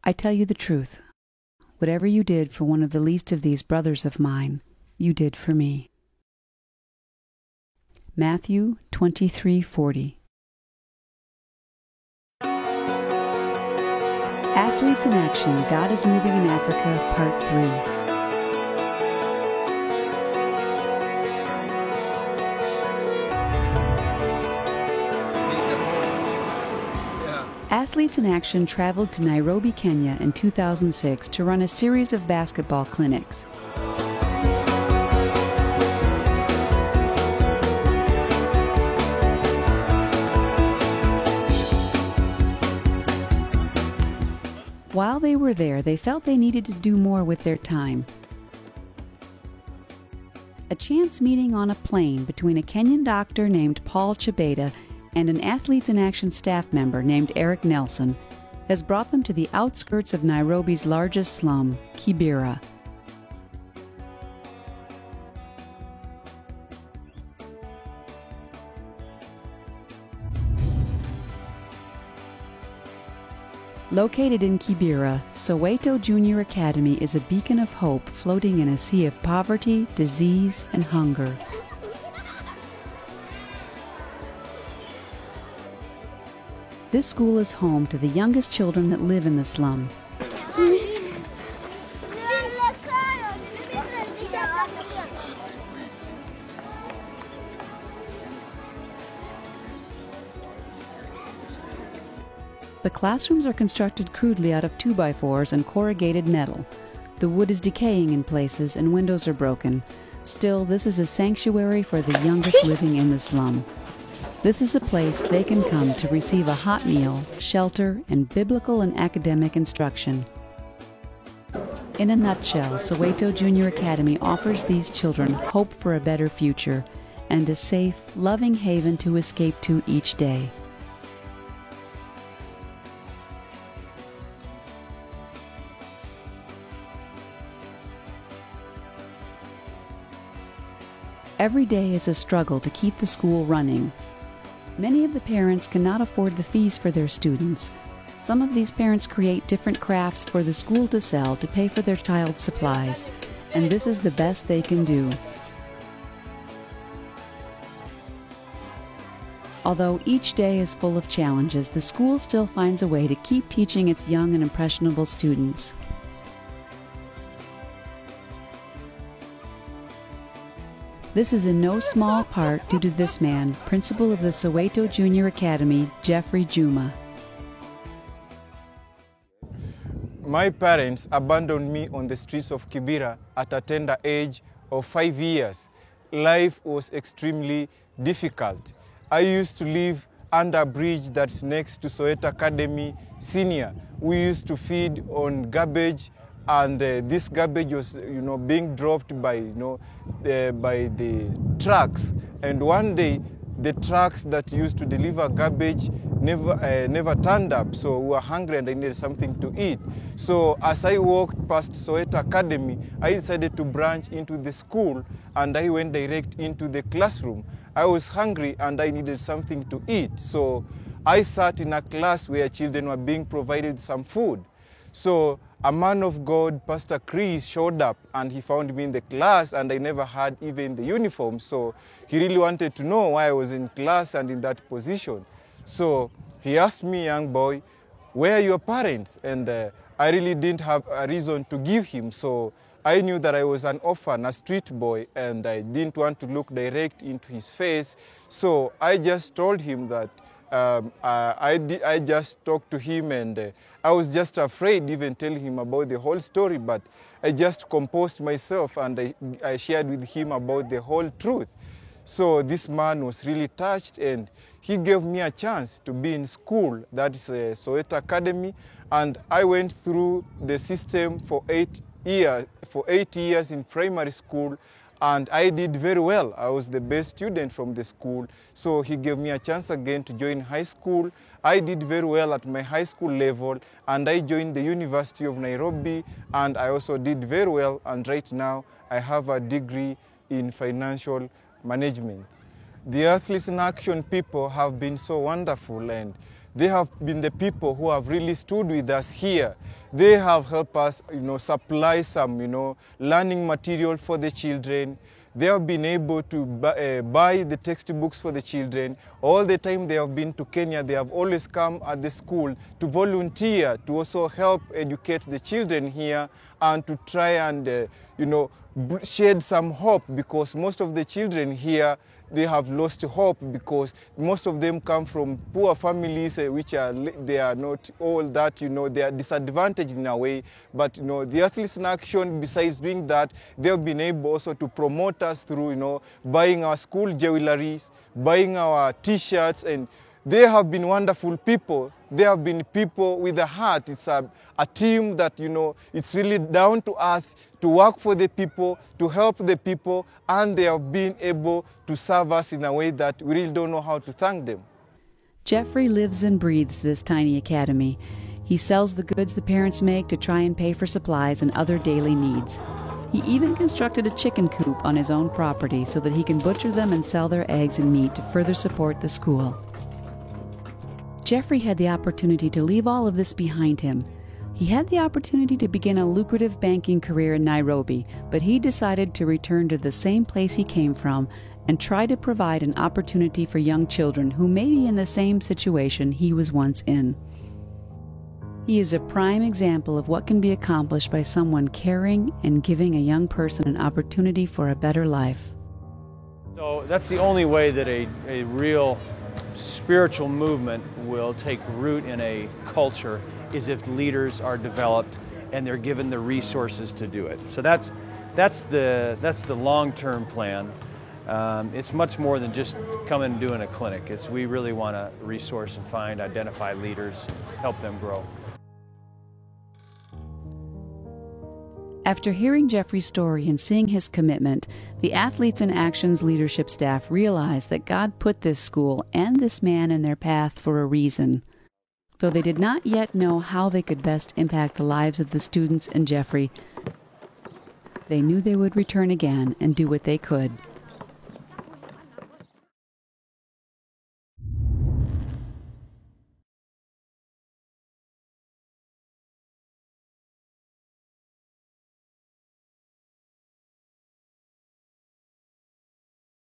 I tell you the truth. Whatever you did for one of the least of these brothers of mine, you did for me. Matthew 23:40. Athletes in Action, God is Moving in Africa, Part 3. Athletes in Action traveled to Nairobi, Kenya in 2006 to run a series of basketball clinics. While they were there, they felt they needed to do more with their time. A chance meeting on a plane between a Kenyan doctor named Paul Chebeda and an Athletes in Action staff member named Eric Nelson has brought them to the outskirts of Nairobi's largest slum, Kibera. Located in Kibera, Soweto Junior Academy is a beacon of hope floating in a sea of poverty, disease, and hunger. This school is home to the youngest children that live in the slum. The classrooms are constructed crudely out of 2x4s and corrugated metal. The wood is decaying in places and windows are broken. Still, this is a sanctuary for the youngest living in the slum. This is a place they can come to receive a hot meal, shelter, and biblical and academic instruction. In a nutshell, Soweto Junior Academy offers these children hope for a better future and a safe, loving haven to escape to each day. Every day is a struggle to keep the school running. Many of the parents cannot afford the fees for their students. Some of these parents create different crafts for the school to sell to pay for their child's supplies, and this is the best they can do. Although each day is full of challenges, the school still finds a way to keep teaching its young and impressionable students. This is in no small part due to this man, principal of the Soweto Junior Academy, Jeffrey Juma. My parents abandoned me on the streets of Kibera at a tender age of 5 years. Life was extremely difficult. I used to live under a bridge that's next to Soweto Academy Senior. We used to feed on garbage, and this garbage was, being dropped by, by the trucks. And one day, the trucks that used to deliver garbage never turned up. So we were hungry and I needed something to eat. So as I walked past Soweto Academy, I decided to branch into the school, and I went direct into the classroom. I was hungry and I needed something to eat. So I sat in a class where children were being provided some food. So a man of God, Pastor Chris, showed up and he found me in the class, and I never had even the uniform. So he really wanted to know why I was in class and in that position. So he asked me, young boy, where are your parents? And I really didn't have a reason to give him. So I knew that I was an orphan, a street boy, and I didn't want to look direct into his face. So I just told him that I just talked to him, and I was just afraid even telling him about the whole story, but I just composed myself and I shared with him about the whole truth. So this man was really touched, and he gave me a chance to be in school, that is Soweto Academy, and I went through the system for 8 years in primary school, and I did very well. I was the best student from the school. So he gave me a chance again to join high school. I did very well at my high school level, and I joined the University of Nairobi, and I also did very well, and right now I have a degree in financial management. The Athletes in Action people have been so wonderful, and they have been the people who have really stood with us here. They have helped us, supply some, learning material for the children. They have been able to buy the textbooks for the children. All the time they have been to Kenya, they have always come at the school to volunteer, to also help educate the children here and to try and, shed some hope, because most of the children here, they have lost hope because most of them come from poor families, they are not all that, they are disadvantaged in a way. But, the Athletes in Action, besides doing that, they have been able also to promote us through, buying our school jewelries, buying our T-shirts, and they have been wonderful people. They have been people with a heart. It's a team that, it's really down to earth, to work for the people, to help the people, and they have been able to serve us in a way that we really don't know how to thank them. Jeffrey lives and breathes this tiny academy. He sells the goods the parents make to try and pay for supplies and other daily needs. He even constructed a chicken coop on his own property so that he can butcher them and sell their eggs and meat to further support the school. Jeffrey had the opportunity to leave all of this behind him. He had the opportunity to begin a lucrative banking career in Nairobi, but he decided to return to the same place he came from and try to provide an opportunity for young children who may be in the same situation he was once in. He is a prime example of what can be accomplished by someone caring and giving a young person an opportunity for a better life. So that's the only way that a real spiritual movement will take root in a culture, is if leaders are developed and they're given the resources to do it. So that's the long-term plan. It's much more than just coming and doing a clinic. We really want to resource and identify leaders, help them grow. After hearing Jeffrey's story and seeing his commitment, the Athletes in Action's leadership staff realized that God put this school and this man in their path for a reason. Though they did not yet know how they could best impact the lives of the students and Jeffrey, they knew they would return again and do what they could